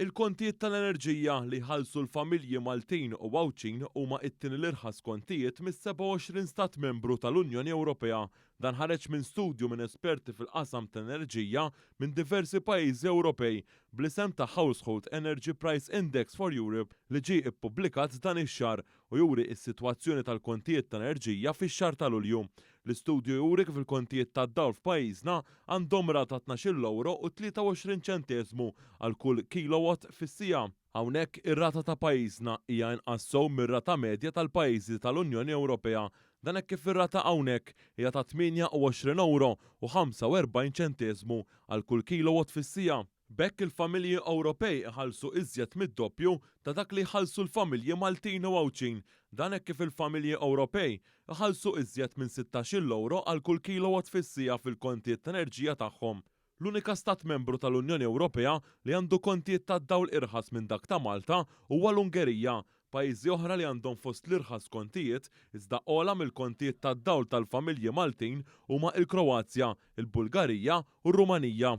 Il-kontijiet tal-enerġija li jħallsu l-familji Maltin u Għawċin huma t-tieni l-irħas kontijiet mis-27 stat membru tal-Unjoni Ewropea. Dan ħareġ minn studju minn esperti fil-qasam tal-enerġija minn diversi pajjiżi Ewropej bl-isem ta' Household Energy Price Index for Europe li ġie ippubblikat dan ix-xahar u juri s-sitwazzjoni tal-kontijiet tal-enerġija fix-xahar ta' Lulju. L-istudju juri kif il-kontijiet tad-dawl f'pajjiżna għandhom rata 12 euro u 23 ċenteżmu għal kull kilowatt fis-sija. Hawnhekk ir-rata ta' pajjiżna hija inqas sew mir-rata medja tal-pajjiżi tal-Unjoni Ewropea. Dan hekk kif ir-rata hawnhekk hija ta' 28 euro u 45 ċenteżmu għal kull kilowatt fis-sija. B'hekk il-familji Ewropej iħallsu iżjed mid-doppju ta' dak li jħallsu l-familji Maltin u Għawċin. Dan hekk kif il-familji Ewropej iħallsu iżjed minn 16 euro għal kull kilowatt fis-sija fil-kontijiet ta' enerġija tagħhom. L-unika stat membru tal-Unjoni Ewropea li għandu kontijiet tad-dawl irħas minn dak ta' Malta huwa l-Ungerija. Pajjiżi oħra li għandhom fost l-irħas kontijiet iżda ogħla mill-kontijiet tad-dawl tal-familji Maltin huma l-Kroazja, il-Bulgarija u r-Rumanija.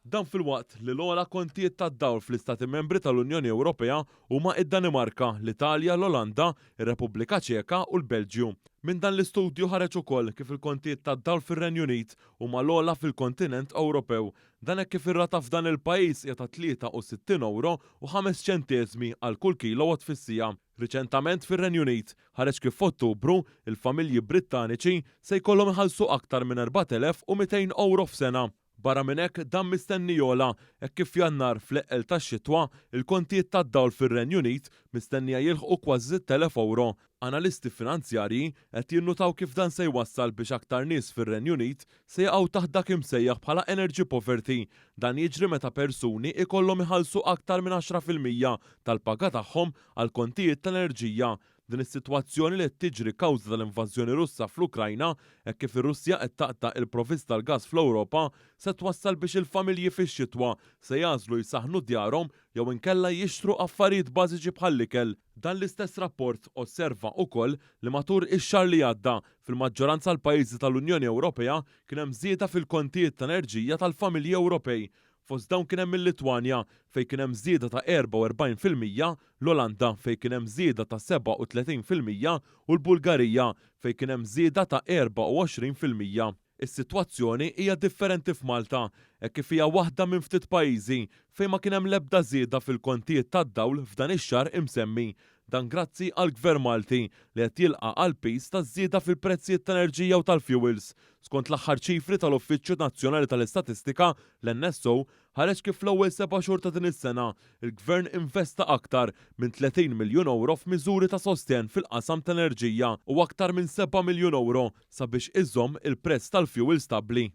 Dan fil-waqt li l-ogħla kontijiet tad-dawl fl-Istati Membri tal-Unjoni Ewropea huma id-Danimarka, l-Italja, l-Olanda, ir-Repubblika Ċeka u l-Belġju. Minn dan l-istudju ħareġ ukoll kif il-kontijiet tad-dawl fir-Renju Unit huma l-ogħla fil-kontinent Ewropew. Dan hekk kif ir-rata f'dan il-pajjiż hija ta' 63 euro u 5 ċenteżmi għal kull kilowatt fis-sija. Riċentament fir-Renju Unit ħareġ kif f'Ottubru il-familji Brittaniċi se jkollhom iħallsu aktar minn 4200 euro f'sena. Barra minn hekk dan mistenni jola hekk kif Jannar fl-eqqel tax-xitwa il-kontijiet tad-dawl fir-Renju Unit mistennija jilħqu kważi 6,000 euro. Analisti finanzjarji qed jinnutaw kif dan se jwassal biex aktar nies fir-Renju Unit se jaqgħu taħt dak imsejjaħ bħala energy poverty. Dan jiġri meta persuni ikollhom iħallsu aktar minn 10% tal-paga tagħhom għal kontijiet tal-enerġija. Din is-sitwazzjoni li qed tiġri kawża tal-invażjoni Russa fl-Ukrajna hekk kif ir-Russja qed taqta' il-provvista tal-gass fl-Ewropa se twassal biex il-familji fix-xitwa se jagħżlu jsaħħnu djarhom jew inkella jixtru affarijiet bażiċi bħall-ikel. Dan l-istess rapport osserva wkoll li matul ix-xahar li għadda fil-maġġoranza tal-pajjiżi tal-Unjoni Ewropea kien hemm żieda fil-kontijiet ta' enerġija tal-familji Ewropej. Fost dawn kien hemm il-Litwanja fejn kien hemm żieda ta' 44%, l-Olanda fejn kien hemm żieda ta' 37% u l-Bulgarija fejn kien hemm żieda ta' 24%. Is-sitwazzjoni hija differenti f'Malta, hekk kif hija waħda minn ftit pajjiżi fejn ma kien hemm l-ebda żieda fil-kontijiet tad-dawl f'dan ix-xahar imsemmi. Dan grazzi għal Gvern Malti li qed jilqa' għal pis taż-żieda fil-prezzijiet tal-enerġija u tal-fuels. Skont l-aħħar ċifri tal-Uffiċċju Nazzjonali tal-Istatistika l-NSO ħareġ kif fl-ewwel 7 xhur ta' din is-sena il-Gvern investa aktar minn 30 miljun euro f'miżuri ta' sostenn fil-qasam tal-enerġija u aktar minn 7 miljun euro sabiex iżomm il-prezz tal-fuel stabbli.